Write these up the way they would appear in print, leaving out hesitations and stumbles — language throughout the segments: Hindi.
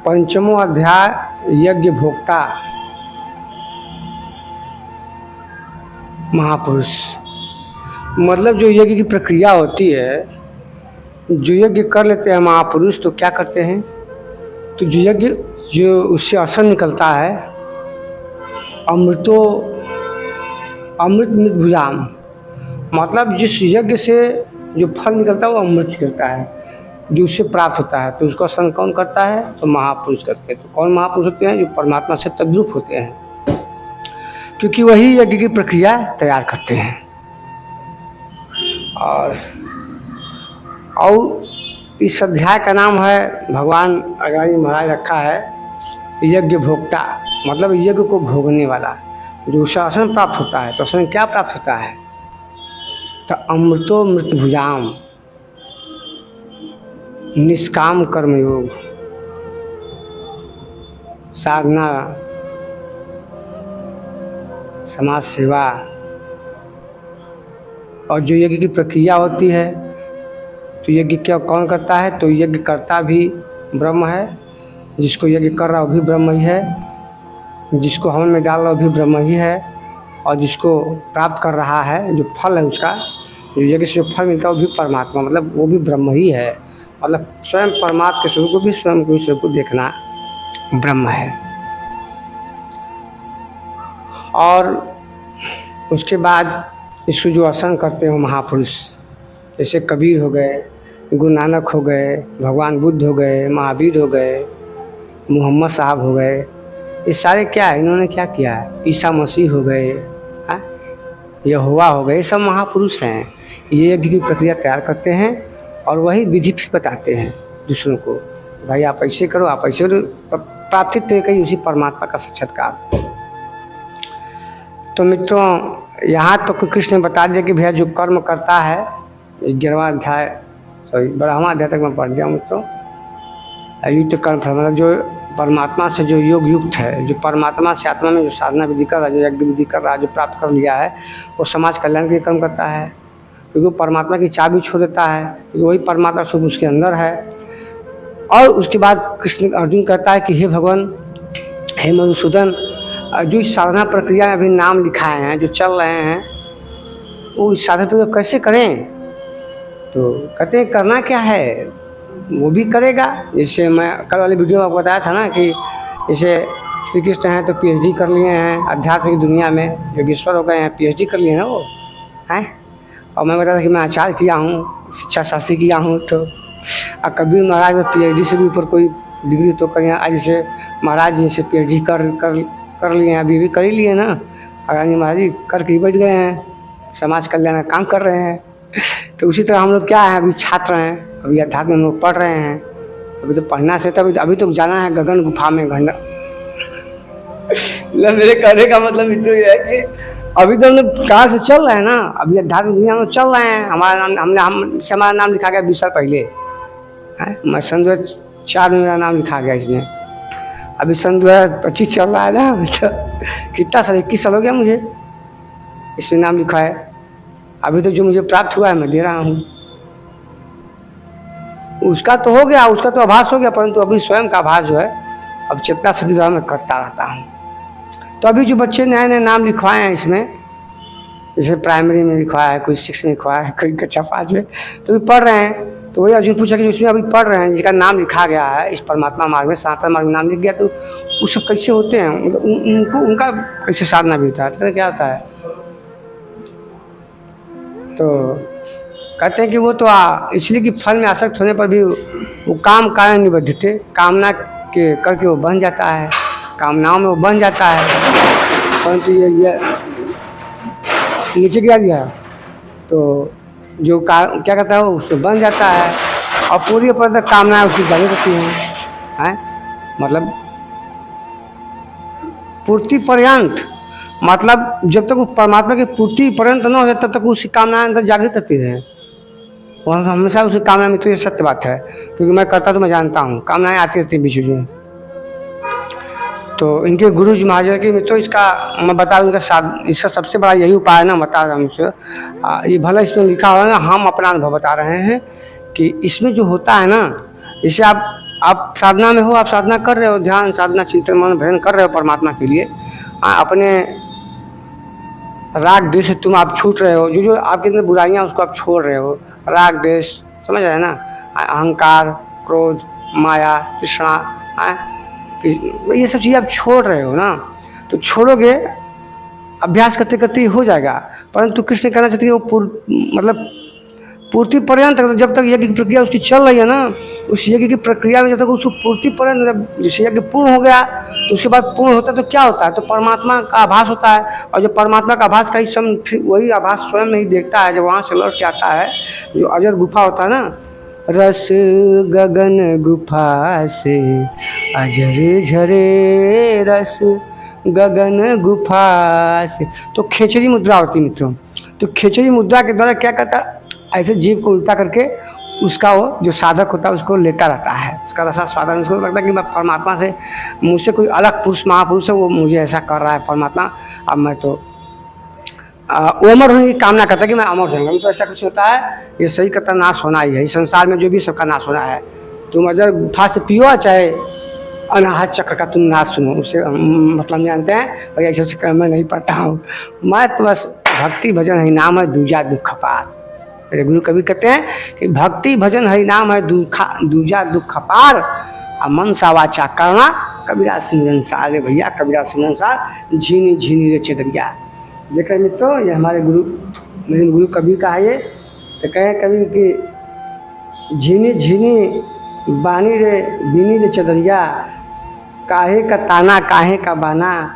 पंचमो अध्याय यज्ञ भोक्ता महापुरुष। मतलब जो यज्ञ की प्रक्रिया होती है, जो यज्ञ कर लेते हैं महापुरुष तो क्या करते हैं, तो जो यज्ञ जो उससे असर निकलता है अमृतो अमृत मृत भुजाम, मतलब जिस यज्ञ से जो फल निकलता है वो अमृत निकलता है, जो उससे प्राप्त होता है। तो उसका असर कौन करता है, तो महापुरुष करते हैं। तो कौन महापुरुष होते हैं, जो परमात्मा से तद्रूप होते हैं, क्योंकि वही यज्ञ की प्रक्रिया तैयार करते हैं। और इस अध्याय का नाम है, भगवान अगाड़ी महाराज रखा है यज्ञ भोक्ता, मतलब यज्ञ को भोगने वाला। जो उसे आसन प्राप्त होता है तो आसन क्या प्राप्त होता है, तो अमृतो मृत भुजाम, निष्काम कर्मयोग, साधना, समाज सेवा। और जो यज्ञ की प्रक्रिया होती है तो यज्ञ क्या कौन करता है, तो यज्ञ करता भी ब्रह्म है, जिसको यज्ञ कर रहा वो भी ब्रह्म ही है, जिसको हवन में डाल रहा वो भी ब्रह्म ही है, और जिसको प्राप्त कर रहा है जो फल है उसका, जो यज्ञ से जो फल मिलता है वो भी परमात्मा, मतलब वो भी ब्रह्म ही है। मतलब स्वयं परमात्मा के स्वरूप को भी स्वयं को स्वरूप को देखना ब्रह्म है। और उसके बाद इसको जो आसन करते हैं महापुरुष, जैसे कबीर हो गए, गुरु नानक हो गए, भगवान बुद्ध हो गए, महावीर हो गए, मोहम्मद साहब हो गए, ये सारे क्या है, इन्होंने क्या किया है, ईसा मसीह हो गए, यहोवा हो गए, ये सब महापुरुष हैं। ये यज्ञ की प्रक्रिया तैयार करते हैं और वही विधि फिर बताते हैं दूसरों को, भाई आप ऐसे करो, आप ऐसे करो, प्राप्ति तय कही उसी परमात्मा का साक्षात्कार। तो मित्रों यहाँ तो कृष्ण ने बता दिया कि भैया जो कर्म करता है, 11वां अध्याय 12वां अध्याय तक मैं पढ़ गया मित्रों, युक्त कर्म फल, मतलब जो परमात्मा से जो योग युक्त है, जो परमात्मा से आत्मा में जो साधना विधि कर रहा है, जो यज्ञ विधि कर रहा है, जो प्राप्त कर लिया है, वो समाज कल्याण के लिए कर्म करता है, क्योंकि वो परमात्मा की चाबी छोड़ देता है, क्योंकि वही परमात्मा स्वरूप उसके अंदर है। और उसके बाद कृष्ण अर्जुन कहता है कि हे भगवान, हे मधुसूदन, जो इस साधना प्रक्रिया में अभी नाम लिखाए हैं, जो चल रहे हैं, वो इस साधना प्रक्रिया कैसे करें, तो कहते हैं करना क्या है, वो भी करेगा। जैसे मैं कल वाली वीडियो में आपको बताया था ना कि जैसे श्री कृष्ण हैं तो पीएचडी कर लिए हैं अध्यात्म की दुनिया में, योगेश्वर हो गए हैं, पीएचडी कर लिए हैं वो हैं। और मैं बताया था कि मैं आचार्य किया हूँ, शिक्षा शास्त्री किया हूँ, तो कबीर महाराज तो पीएचडी से भी ऊपर कोई डिग्री तो करें। आज जैसे महाराज जी से पीएचडी कर लिए हैं, अभी भी कर ही लिए ना, और महाराज जी करके बैठ गए हैं, समाज कल्याण का काम कर रहे हैं। तो उसी तरह हम लोग क्या है, अभी छात्र हैं, अभी अध्यात्म में हम लोग पढ़ रहे हैं, अभी तो पढ़ना से तभी अभी तो जाना है गगन गुफा में घंटा। मेरे कहने का मतलब इतना ही है कि अभी तो हम लोग कहाँ से चल रहे हैं ना, अभी अध्यात्म दुनिया में चल रहे हैं। हमारा नाम हमारा नाम लिखा गया 20 साल पहले है, मैं सन 2004 में मेरा नाम लिखा गया इसमें, अभी सन 2025 चल रहा है ना, तो कितना साल, 21 साल हो गया मुझे इसमें नाम लिखा है। अभी तो जो मुझे प्राप्त हुआ है मैं दे रहा हूँ, उसका तो हो गया, उसका तो आभास हो गया, परंतु अभी स्वयं का आभास जो है अब चेतना सदी द्वारा मैं करता रहता हूँ। तो अभी जो बच्चे नए नए नाम लिखवाए हैं इसमें, जैसे प्राइमरी में लिखवाया है, कोई 6 में लिखवाया है, कोई कक्षा 5 में, तो अभी पढ़ रहे हैं। तो वही अर्जुन पूछा कि उसमें अभी पढ़ रहे हैं, जिसका नाम लिखा गया है इस परमात्मा मार्ग में, सनातन मार्ग में नाम लिख गया, तो वो सब कैसे होते हैं, उनको उनका कैसे साधना भी होता है, तो क्या होता है, तो कहते हैं कि वो तो इसलिए कि फल में आसक्त होने पर भी वो काम कारण निबद्ध थे, कामना के करके वो बन जाता है, कामनाओं में वो बन जाता है, परंतु ये नीचे गिरा दिया तो जो क्या कहता है वो उसको बन जाता है, और पूरी पर कामनाएं उसकी जारी रहती हैं, मतलब पूर्ति पर्यंत, मतलब जब तक वो परमात्मा की पूर्ति पर्यंत न हो जाए तब तक उसकी कामनाएं अंदर जागृत रहती हैं। और हमेशा उसकी कामना में, तो ये सत्य बात है, क्योंकि मैं करता तो मैं जानता हूँ, कामनाएं आती रहती हैं बीच में। तो इनके गुरु जी महाराज की मित्रों, इसका मैं बता दूँ, इसका सबसे बड़ा यही उपाय ना, बता रहा हूँ ये भला इसमें लिखा हुआ है ना, हम अपना अनुभव बता रहे हैं कि इसमें जो होता है ना, जैसे आप साधना में हो, आप साधना कर रहे हो, ध्यान साधना चिंतन मन भजन कर रहे हो परमात्मा के लिए, अपने राग द्वेष से तुम आप छूट रहे हो, जो जो आपके अंदर बुराइयाँ उसको आप छोड़ रहे हो, राग द्वेष समझ रहे हैं ना, अहंकार, क्रोध, माया, तृष्णा, ये सब चीज़ें आप छोड़ रहे हो ना, तो छोड़ोगे, अभ्यास करते करते ही हो जाएगा। परंतु कृष्ण कहना चाहते हैं वो मतलब पूर्ति पर्यंत, जब तक यज्ञ की प्रक्रिया उसकी चल रही है ना, उस यज्ञ की प्रक्रिया में जब तक उसको पूर्ति पर्यंत, जब जिस यज्ञ पूर्ण हो गया तो उसके बाद पूर्ण होता है तो क्या होता है, तो परमात्मा का आभास होता है। और जब परमात्मा का आभास का ही समय फिर वही आभास स्वयं नहीं देखता है, जब वहाँ से लौट के आता है, जो अजर गुफा होता है ना, रस गगन गुफा से अजर झरे, रस गगन गुफा से, तो खेचरी मुद्रा होती मित्रों। तो खेचरी मुद्रा के द्वारा क्या करता है, ऐसे जीव को उल्टा करके उसका वो जो साधक होता है उसको लेता रहता है, उसका रसा स्वादन, उसको लगता है कि मैं परमात्मा से, मुझसे कोई अलग पुरुष महापुरुष है, वो मुझे ऐसा कर रहा है परमात्मा, अब मैं तो वो अमर होने की कामना करता है कि मैं अमर होऊंगा। तो ऐसा कुछ होता है, ये सही करता नाश होना ही है, इस संसार में जो भी सबका नाश होना है। तुम अगर गुफा से पियो चाहे अनाहत चक्र का तुम नाश सुनो, उससे मतलब जानते हैं, और ऐसे चक्कर मैं नहीं पढ़ता हूँ, मैं तो बस भक्ति भजन हरि नाम है दूजा दुख पार। मेरे गुरु कवि कहते हैं कि भक्ति भजन हरि नाम है दूजा दुख पार, मन सा वाचा करना कबीरा सिमरन सार। रे भैया कबीरा सिमरन सार, झीनी झीनी रे चदरिया। देख रहे मित्रों, ये हमारे गुरु, मेरे गुरु कबीर का है ये। तो कहे कबीर की झीनी झीनी बानी रे बीनी रे चदरिया, काहे का ताना काहे का बाना,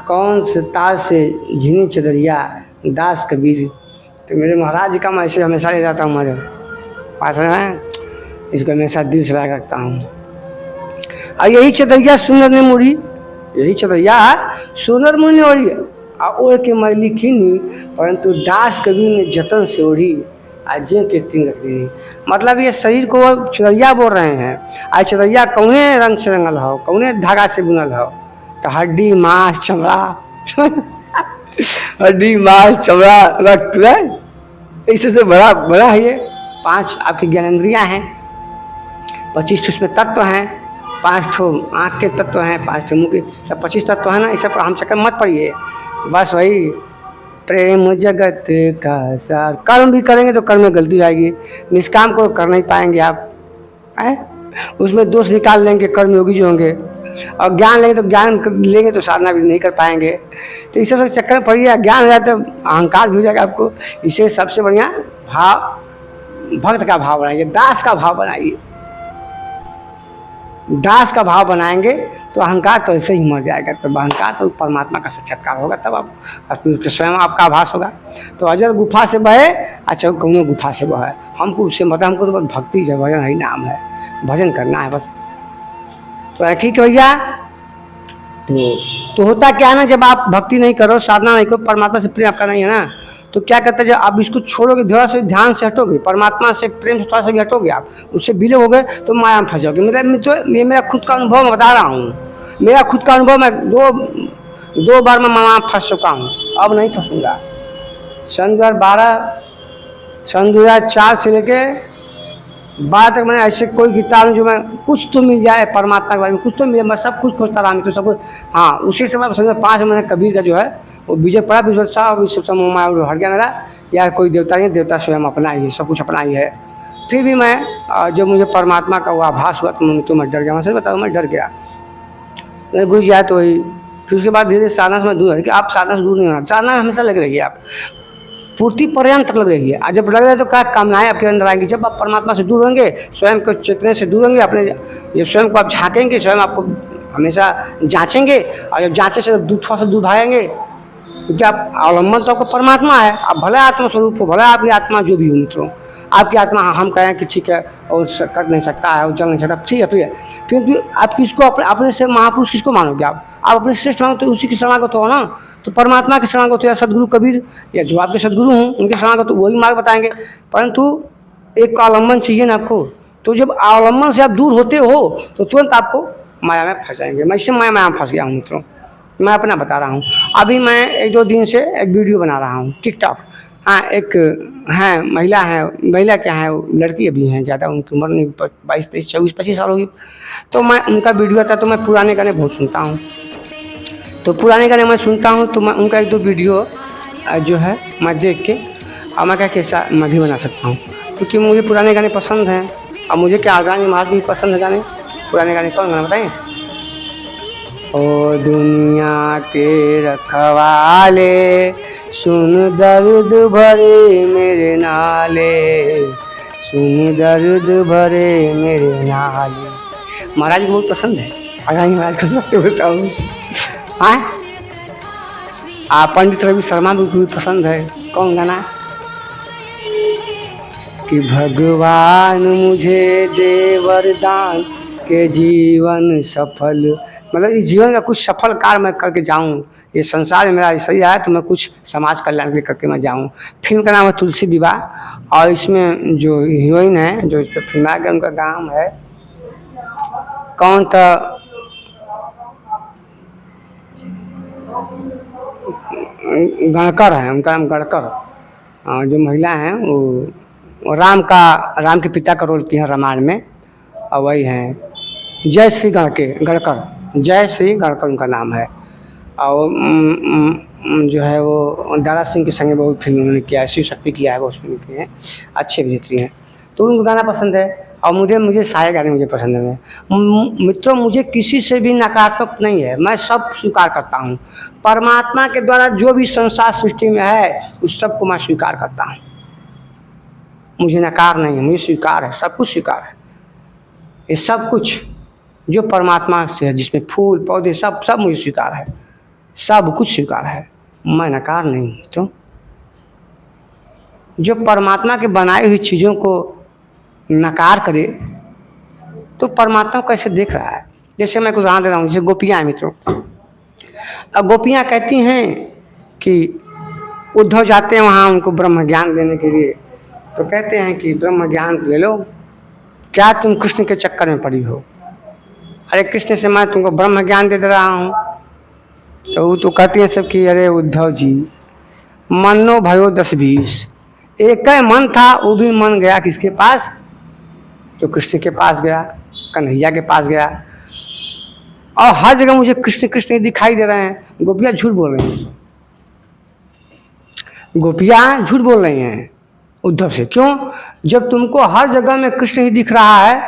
कौन से तार से झीनी चदरिया, दास कबीर। तो मेरे महाराज जी का मैं ऐसे हमेशा ले जाता हूँ, मेरे पास है, इसको हमेशा दिल से लगा रखता हूँ। और यही चदरिया सुनर ने मुड़ी, यही चदरिया सुनर मुनि ने ओढ़ी, ओढ़ के मैली खीनी, परंतु दास कबीर ने जतन से ओढ़ी, अजय के तीन रख दी। मतलब ये शरीर को चदरिया बोल रहे हैं। आज चदरिया कौने रंग से रंगल हो, कौने धागा से बुनल हो, तो हड्डी मांस चमड़ा हड्डी मांस चमड़ा रक्त है, इससे से बड़ा बड़ा है ये। 5 आपकी ज्ञानेंद्रियाँ हैं, 25 उसमें तत्व हैं, 5 ठो आँख के तत्व हैं, 5 ठो मुँह के, सब 25 तत्व है ना। इस सब हम चक्कर मत पड़िए, बस वही प्रेम जगत का सार। कर्म भी करेंगे तो कर्म में गलती आएगी, निष्काम को कर नहीं पाएंगे आप, है उसमें दोष निकाल लेंगे कर्म योगी जो होंगे। और ज्ञान लेंगे तो ज्ञान लेंगे तो साधना भी नहीं कर पाएंगे। तो इस सब चक्कर में पड़िए, ज्ञान हो जाए तो अहंकार भी हो जाएगा आपको। इसे सबसे बढ़िया भाव, भक्त का भाव बनाइए, दास का भाव बनाइए। दास का भाव बनाएंगे तो अहंकार तो ऐसे ही मर जाएगा। तो अहंकार तो परमात्मा का साक्षात्कार होगा, तब आप स्वयं आपका आभास होगा। तो अजर गुफा से बहे, अच्छा कौनो गुफा से बहे, हमको उससे मतलब हमको तो बस भक्ति है, भजन ही नाम है, भजन करना है बस। तो ठीक है भैया। तो होता क्या है ना, जब आप भक्ति नहीं करो, साधना नहीं करो, परमात्मा से प्रेम आपका नहीं है ना, तो क्या कहते हैं, जब आप इसको छोड़ोगे, थोड़ा सा ध्यान से हटोगे, परमात्मा से प्रेम से थोड़ा सा भी हटोगे, आप उससे विलय हो गए तो माया में फंस जाओगे। ये मेरा खुद का अनुभव मैं बता रहा हूँ, मेरा खुद का अनुभव। मैं दो बार मैं माया में फंस चुका हूँ, अब नहीं फंसूंगा। सन 2004 से लेके 12 तक मैंने ऐसे कोई किताब जो मैं कुछ तो मिल जाए परमात्मा के बारे में, कुछ तो मिले, मैं सब कुछ खोजता रहा। तो सब कुछ, हाँ उसी समय समझो 5 महीने कबीर का जो है वो विजय पड़ा, विजय साहब इस सब माया हट गया मेरा, यार कोई देवता नहीं, देवता स्वयं अपना ही है, सब कुछ अपना ही है। फिर भी मैं जब मुझे परमात्मा का वो आभास हुआ तो मैं डर गया। मैं सही बताऊँ, मैं डर गया। मेरे गुरु जी आए तो वही, फिर उसके बाद धीरे धीरे साधना से मैं दूर है कि आप साधना से दूर नहीं होना, साधना हमेशा लगे रहिए, आप पूर्ति पर्यंत तक लग रही है। जब लग रहा है तो क्या कामनाएं आपके अंदर आएंगी। जब आप परमात्मा से दूर होंगे, स्वयं को चेतने से दूर होंगे, अपने जब स्वयं को आप झाँकेंगे, स्वयं आपको हमेशा जांचेंगे, और जब जांचे से थोड़ा सा दूर भागेंगे, क्योंकि आप अवलंबन तो आपको परमात्मा है। आप भले आत्मा स्वरूप हो, भले आपकी आत्मा जो भी हो मित्रों, आपकी आत्मा हम कहें कि ठीक है और कर नहीं सकता है और चल नहीं सकता, ठीक है, फिर भी आप किसको अपने से महापुरुष किसको मानोगे? आप अपने श्रेष्ठ मानोगे तो उसी की शरणागत हो ना। तो परमात्मा के शरणागत या सदगुरु कबीर या जो आपके सदगुरु हों उनके शरणागत, तो वही मार्ग बताएंगे। परंतु एक अवलंबन चाहिए ना आपको। तो जब अवलंबन से आप दूर होते हो तो तुरंत आपको माया में फंस जाएंगे। मैं इससे माया में फंस गया हूँ मित्रों, मैं अपना बता रहा हूँ। अभी मैं 1-2 दिन से एक वीडियो बना रहा हूँ टिकटॉक, हाँ एक हैं महिला है, महिला क्या है, वो लड़की अभी हैं, ज़्यादा उनकी उम्र नहीं, 22 23 24 25 साल होगी। तो मैं उनका वीडियो आता है तो मैं पुराने गाने बहुत सुनता हूँ। तो पुराने गाने मैं सुनता हूँ तो मैं उनका 1-2 वीडियो जो है मैं देख के और मैं क्या कैसा मैं भी बना सकता हूँ, क्योंकि मुझे पुराने गाने पसंद हैं। और मुझे क्या गाने महाराज भी पसंद है गाने, पुराने गाने। कौन गाना बताएं? ओ दुनिया के रखवाले सुन दर्द भरे मेरे नाले, सुन दर्द भरे मेरे नाले। महाराज को बहुत पसंद है, अगर महाराज को सबके बोलता हूँ। हाँ पंडित रवि शर्मा भी पसंद है। कौन गाना? कि भगवान मुझे दे वरदान के जीवन सफल, मतलब इस जीवन का कुछ सफल कार्य मैं करके जाऊं, ये संसार में मेरा सही आया तो मैं कुछ समाज कल्याण के लिए करके मैं जाऊं। फिल्म का नाम है तुलसी विवाह और इसमें जो हीरोइन है जो इस पर फिल्म आ गया उनका नाम है कौन था, गणकर है उनका नाम, गणकर। जो महिला हैं वो राम के पिता का रोल किए हैं रामायण में, और वही हैं जय श्री गणकर, जय श्री गणकर उनका नाम है। और जो है वो दारा सिंह के संगे बहुत फिल्म उन्होंने किया है, शिव शक्ति किया है, बहुत फिल्म किए हैं, अच्छी अभिनेत्री हैं। तो उनको गाना पसंद है और मुझे सारे गाने मुझे पसंद है। मित्रों मुझे किसी से भी नकारात्मक नहीं है, मैं सब स्वीकार करता हूँ। परमात्मा के द्वारा जो भी संसार सृष्टि में है उस सब को मैं स्वीकार करता हूँ। मुझे नकार नहीं है, मुझे स्वीकार है, सब कुछ स्वीकार है। ये सब कुछ जो परमात्मा से है, जिसमें फूल पौधे सब मुझे स्वीकार है, सब कुछ स्वीकार है, मैं नकार नहीं हूँ। तो जो परमात्मा के बनाई हुई चीज़ों को नकार करे तो परमात्मा कैसे देख रहा है? जैसे मैं कुछ उदाहरण दे रहा हूँ, जैसे गोपियाँ हैं मित्रों। अब गोपियाँ कहती हैं कि उद्धव जाते हैं वहाँ उनको ब्रह्म ज्ञान देने के लिए, तो कहते हैं कि ब्रह्म ज्ञान ले लो, क्या तुम कृष्ण के चक्कर में पड़ी हो? अरे कृष्ण से मैं तुमको ब्रह्म ज्ञान दे रहा हूँ। तो वो तो कहती हैं सब कि अरे उद्धव जी मनो भयो 10-20, एक ही मन था वो भी मन गया किसके पास? तो कृष्ण के पास गया, कन्हैया के पास गया। और हर जगह मुझे कृष्ण कृष्ण दिखाई दे रहे हैं। गोपियाँ झूठ बोल रही हैं, गोपियाँ झूठ बोल रही हैं उद्धव से। क्यों? जब तुमको हर जगह में कृष्ण ही दिख रहा है,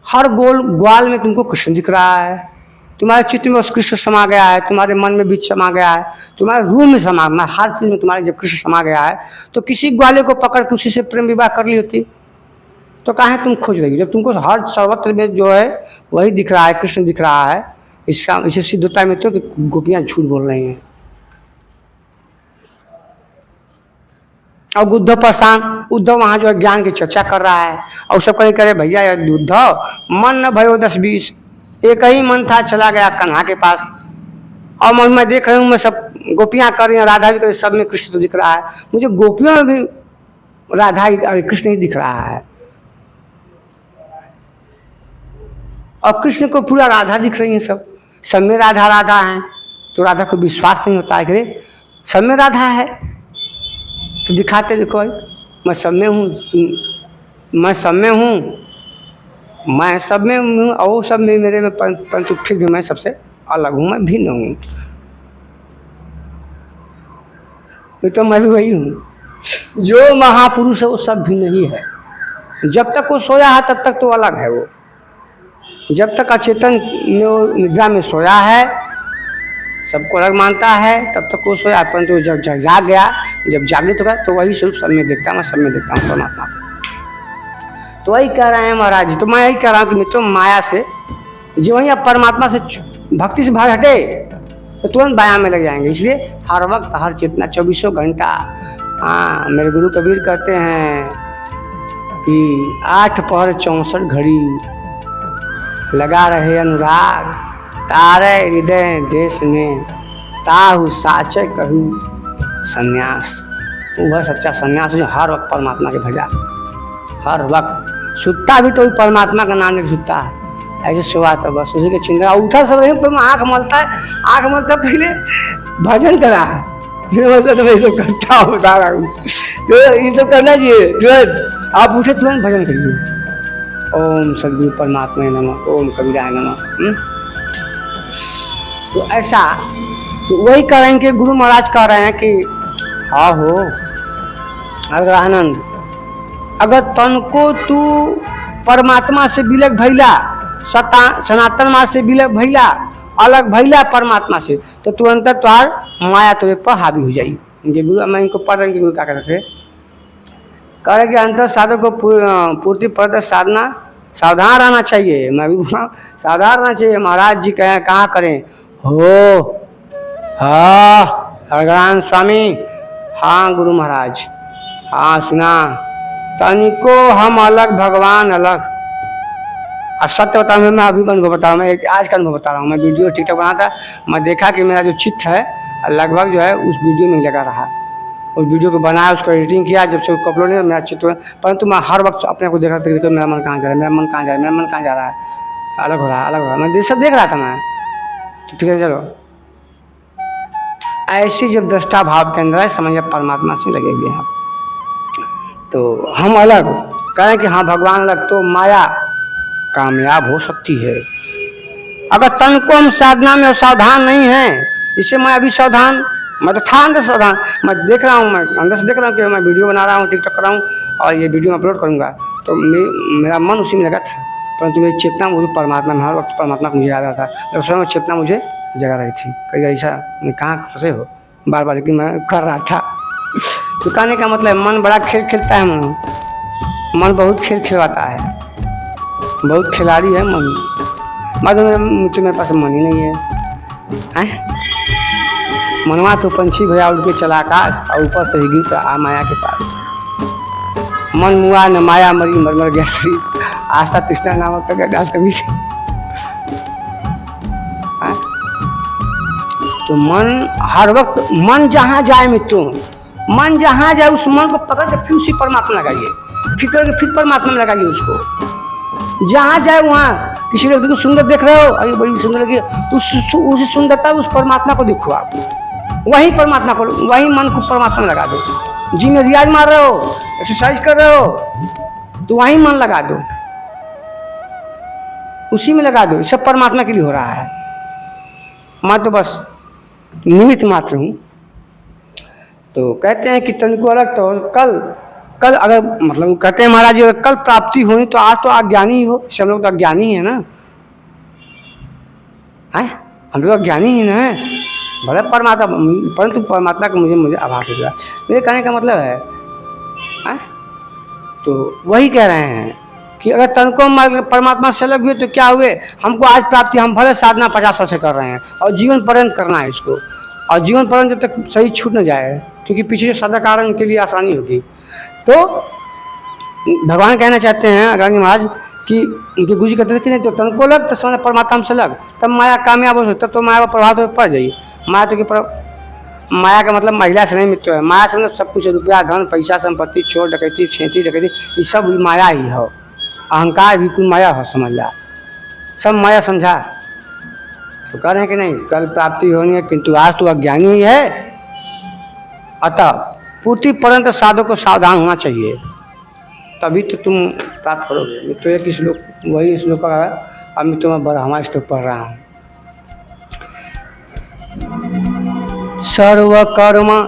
हर ग्वाल में तुमको कृष्ण दिख रहा है, तुम्हारे चित्त में उस कृष्ण समा गया है, तुम्हारे मन में भी समा गया है, तुम्हारे रूह में समा, हर चीज़ में तुम्हारे जब कृष्ण समा गया है, तो किसी ग्वाले को पकड़ के उसी से प्रेम विवाह कर ली होती, तो काहे तुम खोज रही? जब तुमको हर सर्वत्र में जो है वही दिख रहा है, कृष्ण दिख रहा है। इसका इसे सिद्ध होता है मित्रों कि गोपियाँ झूठ बोल रही हैं। और उद्धव परेशान, उद्धव वहाँ जो है ज्ञान की चर्चा कर रहा है और सब करे भैया उद्धव मन न भयो 10-20, एक ही मन था, चला गया कन्हा के पास। और मैं देख रही हूँ, मैं सब गोपियाँ कर रही हैं, राधा भी कर रही, सब में कृष्ण तो दिख रहा है, मुझे गोपियों में भी राधा और कृष्ण ही दिख रहा है। और कृष्ण को पूरा राधा दिख रही है, सब में राधा राधा है। तो राधा को विश्वास नहीं होता है कि सब में राधा है, तो दिखाते देखो भाई मैं सब में हूँ, मैं सब में हूँ, मैं सब में हूँ और सब में मेरे में, परंतु फिर भी मैं सबसे अलग हूँ, मैं भिन्न हूँ। तो मैं भी वही हूँ। जो महापुरुष है वो सब भिन्न ही है। जब तक वो सोया है तब तक तो अलग है वो, जब तक अचेतन निद्रा में सोया है सबको अलग मानता है, तब तक वो सोया, परंतु जब जाग गया, जब जागृत होगा तो वही स्वरूप सब में देखता, मैं सब में देखता हूँ परमात्मा। तो वही कह रहे हैं महाराज जी। तो मैं यही कह रहा हूँ कि मित्रों माया से जो ही आप परमात्मा से भक्ति से भाग हटे तो तुरंत व्यायाम में लग जाएंगे। इसलिए हर वक्त हर चेतना 24 घंटा, हाँ मेरे गुरु कबीर कहते हैं कि 8 पहर 64 घड़ी लगा रहे अनुराग, तारे हृदय देश में ताहु साचे कहू संन्यास। वह सच्चा संन्यास जो हर वक्त परमात्मा के भजा, हर वक्त सुता भी तो परमात्मा का नाम लेकर सुता है, ऐसे सुहा तो बस उसी के चिंता। उठा सब रही पर आँख मलता है, आँख मलता पहले भजन करा, तो मैं सब करता हूँ, बता रहा हूँ। तो ये तो करना चाहिए, तुरंत आप उठे तुरंत भजन करिए, ओम सद्गुरु परमात्मा नमः, ओम कबीराय नमः। तो ऐसा, तो वही कह रहे हैं कि गुरु महाराज कह रहे हैं कि हाँ हो अगर आनंद, अगर तन को तू परमात्मा से विलग भैला, सनातन मार्ग से विलग भैला, अलग भैला परमात्मा से, तो तुरंत तुहार माया तुझे पर हावी हो जाएगी। ये गुरु, मैं इनको पढ़ रहे कि गुरु क्या कहते थे, कह रहे कि अंतर साधक को पूर्ति पर साधना सावधान रहना चाहिए। मैं भी बोला सावधान रहना चाहिए। महाराज जी कहें कहाँ करें हो, हाँ अरगान स्वामी, हाँ गुरु महाराज, हाँ सुना, तनिको हम अलग भगवान अलग। और सत्य बता, मैं अभी अनुभव बता रहा हूँ, मैं आज का अनुभव बता रहा हूँ। मैं वीडियो टिकटॉक बना था, मैं देखा कि मेरा जो चित्त है लगभग जो है उस वीडियो में लगा रहा। उस वीडियो को बनाया, उसको एडिटिंग किया, जब से उसको अपलोड नहीं मेरा चित्त, परंतु मैं हर वक्त अपने को देखा था, मेरा मन कहाँ जा रहा है, मेरा मन कहाँ जा रहा है, मेरा मन कहाँ जा रहा है, अलग हो रहा है, अलग हो रहा है, मैं सब देख रहा था मैं। तो ठीक है चलो, ऐसी जब दृष्टा भाव के अंदर है, समझिए परमात्मा से लगे हुए हैं। तो हम अलग कहें कि हाँ भगवान अलग, तो माया कामयाब हो सकती है। अगर तन को हम साधना में सावधान नहीं है, इससे मैं अभी सावधान, मैं तो था अंदर सावधान, मैं देख रहा हूँ, मैं अंदर से देख रहा हूँ कि मैं वीडियो बना रहा हूँ, टिकटॉक कर रहा हूँ और ये वीडियो अपलोड करूँगा, तो मेरा मन उसी में लगा था, परंतु मेरी चेतना मुझे परमात्मा में, हर वक्त परमात्मा को मुझे याद आता था, स्वयं चेतना मुझे जगा रही थी। कहीं ऐसा मैं कहाँ फंसे हो बार बार, लेकिन मैं कर रहा था। तो कहने का मतलब मन बड़ा खेल खेलता है, मन बहुत खेल खिलवाता है, बहुत खिलाड़ी है मन। तो मेरे पास मन ही नहीं है, मनवा तो पंछी भैया उड़ के चला आकाश, और ऊपर से ही गिर तो आ माया के पास। मन मुआ न माया मरी, मर मर गया शरीर, आस्था तृष्णा नामक का डांस कभी। तो मन हर वक्त, मन जहाँ जाए मित्रों, मन जहाँ जाए उस मन को पकड़ के फिर उसी परमात्मा लगाइए, फिर परमात्मा में लगाइए उसको। जहाँ जाए वहाँ, किसी व्यक्ति को सुंदर देख रहे हो, अरे बड़ी सुंदर लगी, तो उस सुंदरता उस परमात्मा को देखो आप, वही परमात्मा को, वही मन को परमात्मा में लगा दो। जिम में रियाज मार रहे हो, एक्सरसाइज कर रहे हो, तो वही मन लगा दो, उसी में लगा दो। सब परमात्मा के लिए हो रहा है, मैं तो बस निमित्त मात्र हूँ। तो कहते हैं कि तन को अलग, तो कल अगर मतलब कहते हैं महाराज जी कल प्राप्ति होनी, तो आज तो अज्ञानी ही हो, सब लोग तो अज्ञानी है ना, है हम लोग अज्ञानी ही ना है, भले परमात्मा, परंतु परमात्मा का मुझे आभास हो गया। मेरे कहने का मतलब है, तो वही कह रहे हैं कि अगर तन को परमात्मा से अलग हुए तो क्या हुए, हमको आज प्राप्ति, हम भले साधना 50 साल से कर रहे हैं और जीवन पर्यंत करना है इसको, और जीवन पर्यंत जब तक सही छूट न जाए, क्योंकि पीछे साधा कारण के लिए आसानी होगी। तो भगवान कहना चाहते हैं अग्रणी महाराज कि उनके गुरु जी कहते थे कि नहीं, तो तन को लग तो समझ परमात्मा से लग, तब माया कामयाब हो सकता, तो माया का प्रभाव तो पड़ जाइए। माया का मतलब महिला से नहीं मित्र है, माया से मतलब सब कुछ, रुपया धन पैसा संपत्ति चोर डकैती छेती डकैती, ये सब माया ही हो, अहंकार भी कोई माया हो, समझ ला, सब माया समझा। तो कह रहे हैं कि नहीं कल प्राप्ति होनी है, किंतु आज तो अज्ञानी ही है, अतः पूर्ति पर्यंत साधक को सावधान होना चाहिए, तभी तो तुम प्राप्त करोगे। तो एक श्लोक, वही श्लोक का अब मैं तुम्हें बरहमा श्लोक पढ़ रहा हूँ।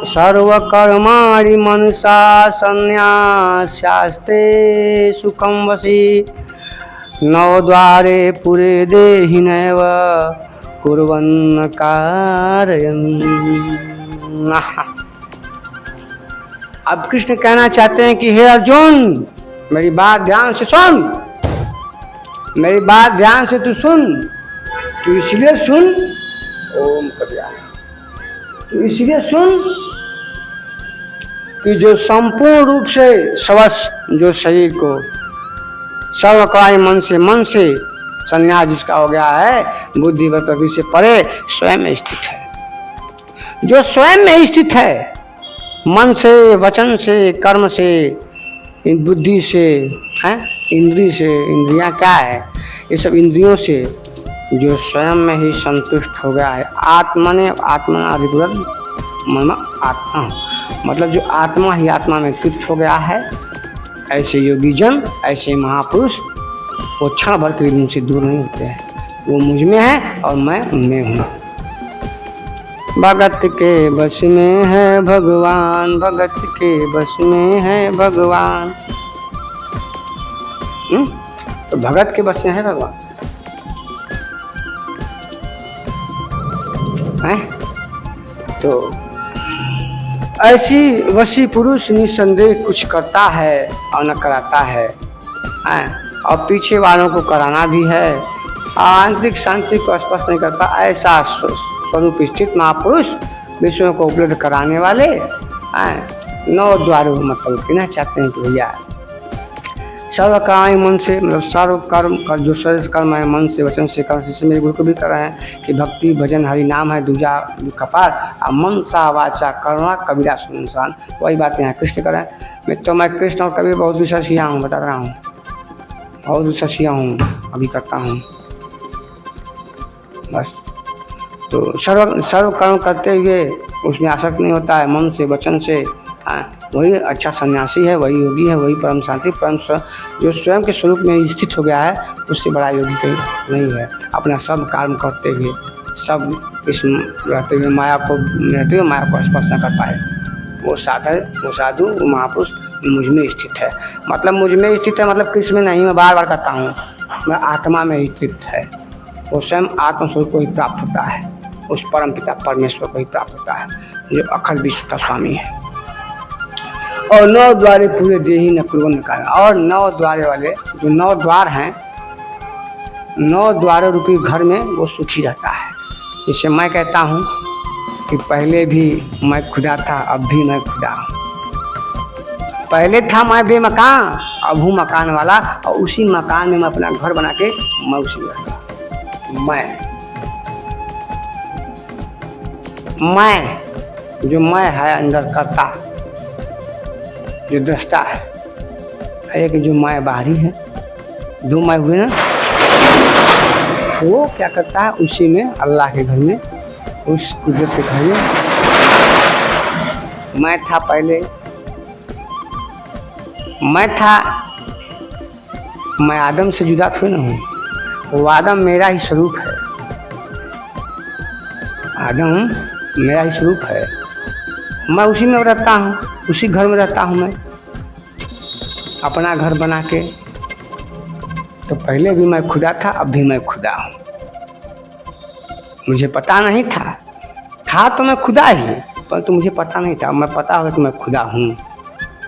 सर्वकर्माणि मनसा संन्यास्यास्ते सुखं वशी, नवद्वारे पुरे देहि नैव कुर्वन् कारयन्। अब कृष्ण कहना चाहते हैं कि हे अर्जुन, मेरी बात ध्यान से सुन, मेरी बात ध्यान से तू सुन, तू इसलिए सुन, ओम कबीरा, तू इसलिए सुन कि जो संपूर्ण रूप से स्वस्थ, जो शरीर को सर्वकाय मन से संन्यास जिसका हो गया है, बुद्धि व प्रकृति से परे स्वयं में स्थित है, जो स्वयं में स्थित है, मन से, वचन से, कर्म से, बुद्धि से, है इंद्रिय से, इंद्रियां क्या है, ये सब इंद्रियों से जो स्वयं में ही संतुष्ट हो गया है। आत्मने आत्मना अधिकृत मैं आत्मा हूँ। मतलब जो आत्मा ही आत्मा में तृप्त हो गया है, ऐसे योगी जन, ऐसे महापुरुष वो क्षण भर के लिए मुझसे दूर नहीं होते हैं। वो मुझ में है और मैं उनमें हूँ। भगत के बस में है भगवान, भगत के बस में है भगवान। तो भगत के बस में है भगवान है? तो ऐसी वशी पुरुष निसंदेह कुछ करता है और न कराता है, और पीछे वालों को कराना भी है। आंतरिक शांति को स्पष्ट नहीं करता। ऐसा स्वरूप स्थित महापुरुष विषयों को उपलब्ध कराने वाले 9 द्वारों मतलब कहना चाहते हैं कि भैया सर्व कर्म मन से, मतलब सर्व कर्म कर जो सर्व कर्म है मन से वचन से कर्म से। मेरे गुरु को भी कर रहे हैं कि भक्ति भजन हरि नाम है दूजा दुखपार, और मन सा वाचा करुणा कबीरा सुन इंसान। वही बातें हैं कृष्ण कर रहे हैं। मैं कृष्ण और कबीर बहुत विशेष किया हूँ, बता रहा हूँ, बहुत विशेष किया हूँ, अभी करता हूँ बस। तो सर्व कर्म करते हुए उसमें आसक्त नहीं होता है, मन से वचन से। वही अच्छा सन्यासी है, वही योगी है, वही परम शांति परम जो स्वयं के स्वरूप में स्थित हो गया है, उससे बड़ा योगी कोई नहीं है। अपना सब कर्म करते हुए, सब इस रहते हुए माया को स्पर्श न कर पाए, वो साधु वो महापुरुष मुझ में स्थित है। मतलब मुझ में स्थित है मतलब कृष्ण में नहीं, मैं बार बार कहता हूँ, मैं आत्मा में स्थित है। वो स्वयं आत्मस्वरूप को ही प्राप्त होता है, उस परम पिता परमेश्वर को ही प्राप्त होता है जो अखंड विश्व का स्वामी है। और 9 द्वारे पूरे देही न कुर्बन कारण। और 9 द्वारे वाले जो 9 द्वार हैं, 9 द्वारों रूपी घर में वो सुखी रहता है। जैसे मैं कहता हूँ कि पहले भी मैं खुदा था, अब भी मैं खुदा हूँ। पहले था मैं बेमकान, अब हूँ मकान वाला, और उसी मकान में मैं अपना घर बना के मैं उसी में रहता। मैं जो मैं है अंदर करता, जो दृष्टा है, एक जो मैं बाहरी है, 2 मैं हुए ना, वो क्या करता है उसी में अल्लाह के घर में, उस कुदरत के घर में मैं था। पहले मैं था, मैं आदम से जुदा थोड़ी ना हूँ, वो आदम मेरा ही स्वरूप है। आदम मेरा ही स्वरूप है, मैं उसी में रहता हूँ, उसी घर में रहता हूँ मैं अपना घर बना के। तो पहले भी मैं खुदा था, अब भी मैं खुदा हूँ। मुझे पता नहीं था तो मैं खुदा ही, परंतु मुझे पता नहीं था, मैं पता होगा कि मैं खुदा हूँ।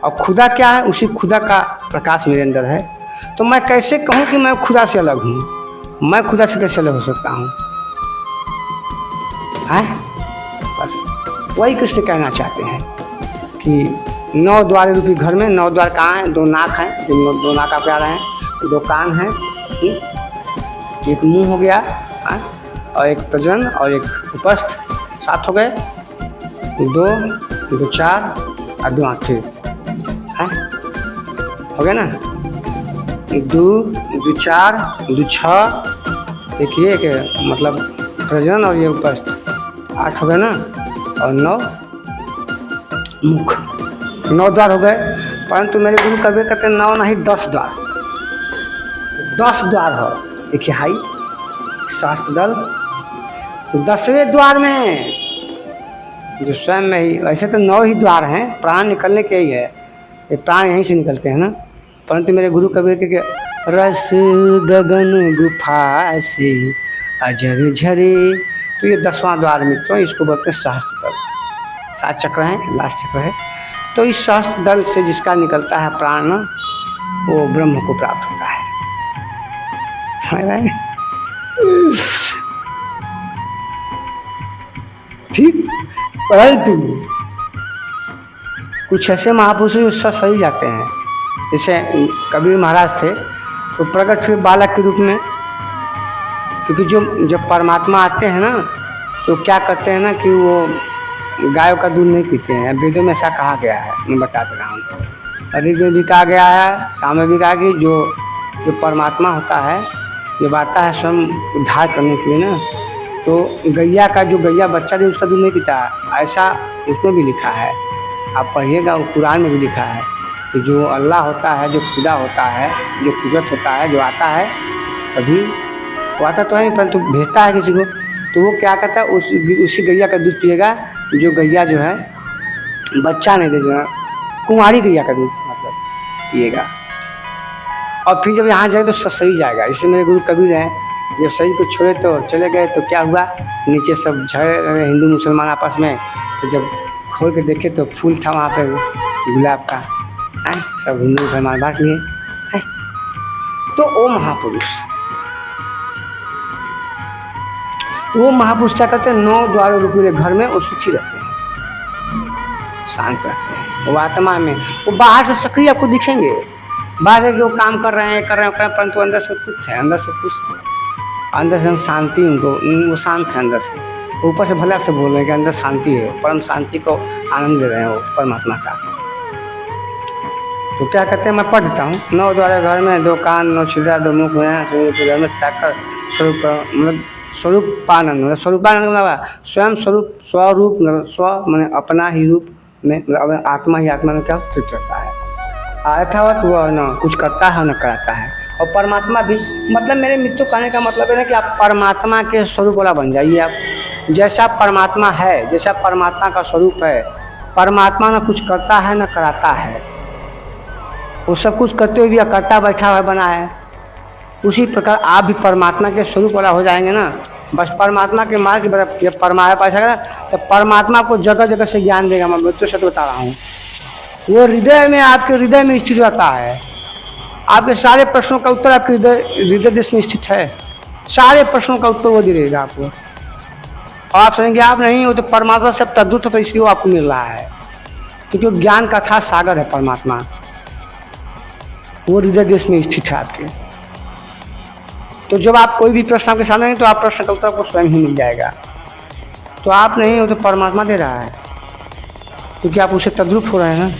और खुदा क्या है? उसी खुदा का प्रकाश मेरे अंदर है। तो मैं कैसे कहूँ कि मैं खुदा से अलग हूँ? मैं खुदा से कैसे अलग हो सकता हूँ? बस वही कृष्ण कहना चाहते हैं कि 9 द्वार रूपी घर में 9 द्वार कहाँ हैं? 2 नाक हैं, 2 नाक आप प्यार हैं, 2 कान हैं, एक मुंह हो गया, और एक प्रजन और एक उपस्थ, 7 हो गए, 2 4 और 2 आँखें हो गया ना, 2 4 2 6, एक ये एक मतलब प्रजन और ये उपस्थ, 8 हो गए ना, और 9 मुख, 9 द्वार हो गए। परंतु मेरे गुरु कबीर कहते हैं 9 नहीं 10 द्वार, 10 द्वार हो। देखिए हाई शास्त्र दल 10वें द्वार में जो स्वयं में ही, वैसे तो 9 ही द्वार हैं, प्राण निकलने के ही है, ये प्राण यहीं से निकलते हैं ना। परंतु मेरे गुरु कबीर के रस गगन गुफा से अजर झरे, तो ये 10वां द्वार मित्रों, इसको बोलते हैं सहस्त्र दल। 7 चक्र हैं, लास्ट चक्र है। तो इस सहस्त्र दल से जिसका निकलता है प्राण, वो ब्रह्म को प्राप्त होता है। समझ रहे हैं? ठीक। परंतु कुछ ऐसे महापुरुष उससे सही जाते हैं, जैसे कबीर महाराज थे तो प्रकट हुए बालक के रूप में, क्योंकि जब परमात्मा आते हैं ना तो क्या करते हैं ना कि वो गायों का दूध नहीं पीते हैं। वेदों में ऐसा कहा गया है, मैं बता दे रहा हूँ। ऋग में भी कहा गया है, साम में भी कहा कि जो परमात्मा होता है, जब आता है स्वयं उद्धार करने के लिए ना, तो गैया का जो गैया बच्चा दे उसका दूध नहीं पीता, ऐसा उसमें भी लिखा है। आप पढ़िएगा, वो कुरान में भी लिखा है कि जो अल्लाह होता है, जो खुदा होता है, जो कुदरत होता है, जो आता है, कभी वो आता तो है नहीं परंतु भेजता है किसी को, तो वो क्या करता है, उसी गैया का दूध पिएगा जो गैया जो है बच्चा नहीं देगा, कुंवारी गैया का दूध मतलब पिएगा। और फिर जब यहाँ जाए तो सही जाएगा। इससे मेरे गुरु कबीर हैं, जब शरीर को छोड़े तो चले गए तो क्या हुआ, नीचे सब झड़े रहे हिंदू मुसलमान आपस में, तो जब खोल के देखे तो फूल था वहाँ पे गुलाब का, है सब हिंदू मुसलमान बांट लिए है। तो वो महापुरुष क्या करते हैं, 9 द्वार रूपी घर में वो सुखी रहते हैं, शांत रहते हैं। वो आत्मा में, वो बाहर से सक्रिय आपको दिखेंगे, बाहर से कि वो काम कर रहे हैं परंतु अंदर से खुश है, अंदर से खुश है, अंदर से शांति, उनको वो शांत है अंदर से। ऊपर से भले आपसे बोल रहे हैं कि अंदर शांति है, परम शांति को आनंद ले रहे हैं वो परमात्मा का। तो क्या कहते हैं, मैं पढ़ देता हूँ। 9 द्वार घर में 2 कान 9 छिद्रा 2 मुख में घर में ताकर स्वरूप मतलब स्वरूपानंद, मतलब स्वरूपानंद मतलब स्वयं स्वरूप, स्वरूप स्व मैंने अपना ही रूप में, मतलब आत्मा ही आत्मा में क्या तृप्त रहता है, अर्थात वह न कुछ करता है न कराता है। और परमात्मा भी, मतलब मेरे मित्रों कहने का मतलब है कि आप परमात्मा के स्वरूप वाला बन जाइए। आप जैसा परमात्मा है, जैसा परमात्मा का स्वरूप है, परमात्मा न कुछ करता है न कराता है, वो सब कुछ करते हुए भी अकर्ता बैठा हुआ बना है। उसी प्रकार आप भी परमात्मा के स्वरूप वाला हो जाएंगे ना, बस परमात्मा के मार्ग जब परमात्मा पाएगा तो परमात्मा को जगह जगह से ज्ञान देगा। मैं मित्रों से बता रहा हूँ, वो हृदय में, आपके हृदय में स्थित रहता है। आपके सारे प्रश्नों का उत्तर आपके हृदय देश में स्थित है, सारे प्रश्नों का उत्तर वो दे देगा आपको। और आप समझेंगे आप नहीं हो तो परमात्मा सब तद्भुत तो इसलिए वो आपको मिल रहा है, क्योंकि ज्ञान का था सागर है परमात्मा, वो हृदय देश में स्थित है आपके। तो जब आप कोई भी प्रश्न आपके सामने है तो आप प्रश्न का उत्तर आपको स्वयं ही मिल जाएगा। तो आप नहीं हो तो परमात्मा दे रहा है, क्योंकि आप उसे तद्रूप हो रहे हैं ना।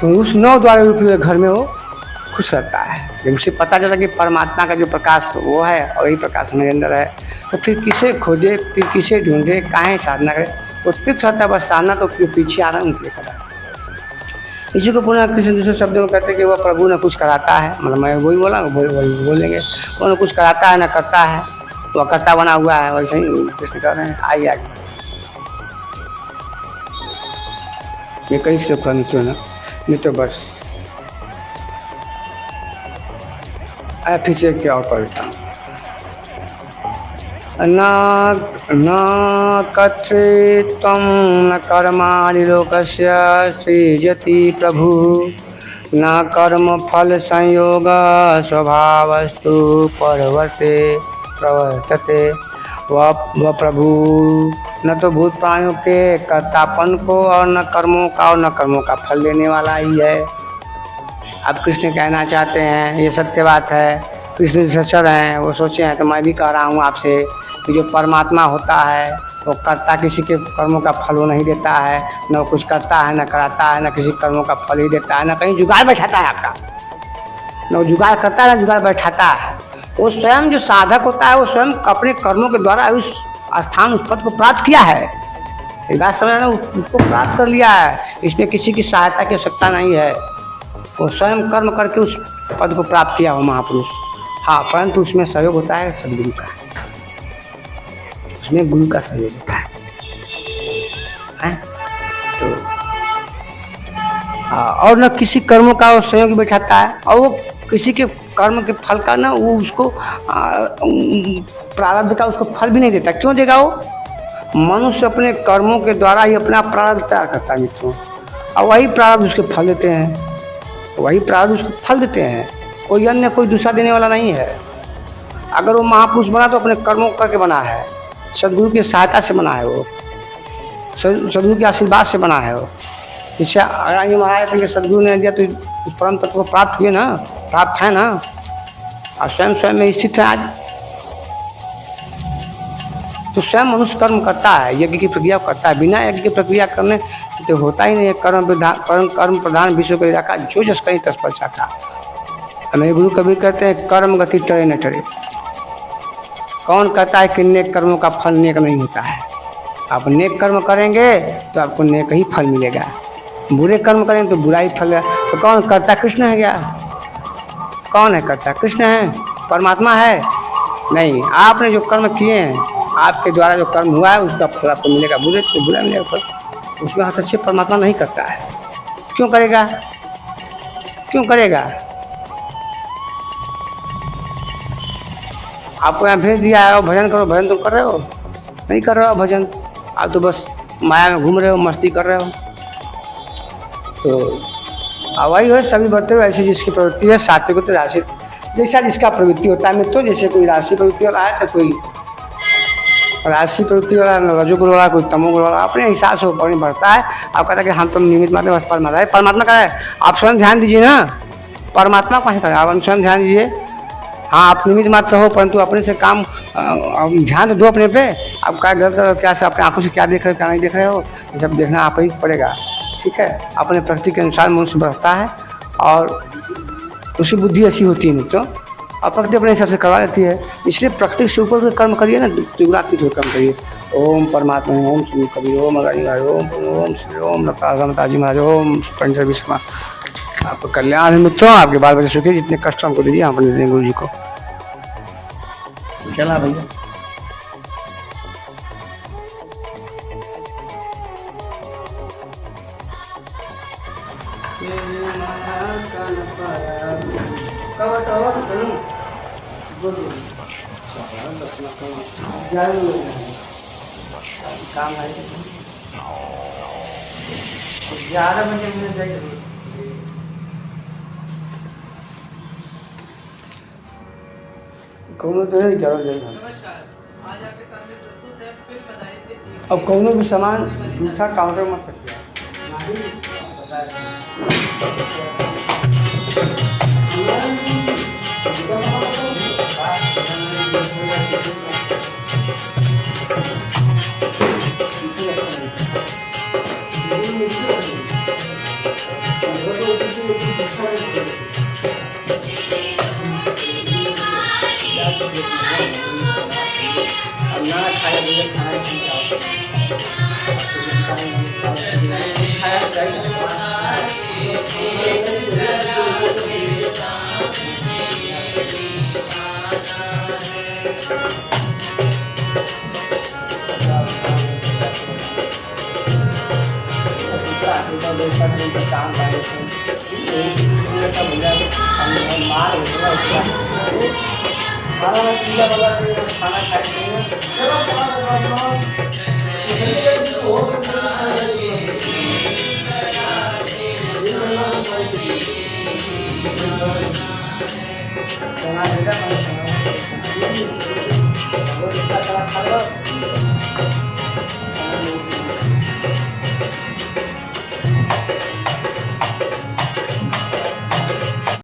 तो उस 9 द्वार रूपी घर में वो खुश रहता है। जब उसे पता चला कि परमात्मा का जो प्रकाश वो है और यही प्रकाश मेरे अंदर है, तो फिर किसे खोजे, फिर किसे ढूंढे, काहे साधना करे, वो तृप्त रहता है। बस साधना तो पीछे आ रहा है उनके करा। इसी को पुनः किसी दूसरे शब्द में कहते हैं कि वह प्रभु न कुछ कराता है, मतलब मैं वही बोला वही बोलेंगे, वो न कुछ कराता है न करता है, वो करता बना हुआ है, वैसे ही कृष्ण कर रहे हैं। आइए आगे ये कई श्लोक का नित्य ना, नहीं तो बस फिर से क्या और पढ़ता हूँ। न कर्तृत्वं न कर्माणि लोकस्य सृजति प्रभु, न कर्म फल संयोग स्वभावस्तु प्रवर्तते। वह प्रभु न तो भूत प्राणियों के कर्तापन को और न कर्मों का फल देने वाला ही है। अब कृष्ण कहना चाहते हैं, ये सत्य बात है, कृष्ण सचर हैं, वो सोचे हैं, तो मैं भी कह रहा हूँ आपसे कि जो परमात्मा होता है वो करता किसी के कर्मों का फल वो नहीं देता है, न वो कुछ करता है न कराता है, न किसी कर्मों का फल ही देता है, न कहीं जुगाड़ बैठाता है आपका, न वो जुगाड़ करता है न जुगाड़ बैठाता है। वो स्वयं जो साधक होता है वो स्वयं अपने कर्मों के द्वारा उस स्थान, उस पद को प्राप्त किया है। एक बात समझना, उसको प्राप्त कर लिया है, इसमें किसी की सहायता की आवश्यकता नहीं है। वो स्वयं कर्म करके उस पद को प्राप्त किया हो महापुरुष। हाँ, परंतु उसमें सहयोग होता है सदगुरु का, उसमें गुरु का सहयोग होता है? तो हाँ, और न किसी कर्मों का वो सहयोग बैठाता है, और वो किसी के कर्म के फल का ना वो उसको प्रारब्ध का उसको फल भी नहीं देता। क्यों देगा? वो मनुष्य अपने कर्मों के द्वारा ही अपना प्रारब्ध तैयार करता है मित्रों, और वही प्रारब्ध उसके फल देते हैं, वही प्रारब्ध उसको फल देते हैं। कोई अन्य कोई दूसरा देने वाला नहीं है। अगर वो महापुरुष बना तो अपने कर्मों करके बना है, सदगुरु की सहायता से बना है, वो सदगुरु के आशीर्वाद से बना है। वो इससे अगर ये महाराज कि सदगुरु ने दिया तो उस परम तत्व को प्राप्त हुए ना, प्राप्त है ना, और स्वयं में स्थित है आज। तो स्वयं मनुष्य कर्म करता है, यज्ञ की प्रक्रिया करता है। बिना यज्ञ की प्रक्रिया करने तो होता ही नहीं है। कर्म प्रधान विश्व को रखा, जो जस कहीं तस पर चाहता। मेरे गुरु कबीर कहते हैं, कर्म गति टरे न टरे। कौन कहता है कि नेक कर्मों का फल नेक नहीं होता है? आप नेक कर्म करेंगे तो आपको नेक ही फल मिलेगा, बुरे कर्म करेंगे तो बुरा ही फल है। तो कौन करता? कृष्ण है क्या? कौन है करता? कृष्ण है? परमात्मा है? नहीं। आपने जो कर्म किए हैं, आपके द्वारा जो कर्म हुआ है उसका फल आपको मिलेगा, बुरे तो बुरा मिलेगा फल। उसमें हस्तक्षेप परमात्मा नहीं करता है। क्यों करेगा? क्यों करेगा? आपको यहाँ भेज दिया है और भजन करो, भजन तुम कर रहे हो? नहीं कर रहे हो भजन, आप तो बस माया में घूम रहे हो, मस्ती कर रहे हो। तो वही है, सभी बढ़ते हुए ऐसी जिसकी प्रवृत्ति है सात्विक राशि, जैसा जिसका प्रवृत्ति होता है मित्रों। जैसे कोई राशि प्रवृत्ति वाला है तो कोई राशि प्रवृत्ति वाला, रजोगुण वाला, कोई तमोगुण वाला, अपने हिसाब से ऊपर बढ़ता है। आप कहते हैं कि हम तो निमित्त मात्र बस परमात्मा है। परमात्मा का है, आप स्वयं ध्यान दीजिए ना, परमात्मा कहाँ करें, आप स्वयं ध्यान दीजिए। हाँ, आप निमित्त मात्र हो, परंतु अपने से काम ध्यान दो अपने पे। आप क्या गलत, क्या से अपने आंखों से क्या देख रहे हो, क्या नहीं देख रहे हो, ये सब देखना आप ही पड़ेगा। ठीक है, अपने प्रकृति के अनुसार मनुष्य बढ़ता है और उसकी बुद्धि ऐसी होती है मित्रों, और प्रकृति अपने हिसाब से करवा लेती है। इसलिए प्रकृति से ऊपर कर्म करिए ना, त्रिगुणातीत होकर कर्म करिए। ओम परमात्मा, ओम श्री कबीर, ओम अगानी महाराज, ओम श्री, ओम रमताजी महाराज, ओम पंचर विश्वमा। आपको कल्याण है मित्रों, आपके बाल बच्चे सुखी, जितने कष्ट हमको दीजिए हम अपने देंगे गुरु जी को। चला भैया। काम है 11 बजे मिल जाएगी। कौनो तो है 11 बजे। नमस्कार, आज आपके सामने प्रस्तुत है फिल्म बधाई से एक। अब कौनो भी सामान जूठा काउंटर मत रखिए।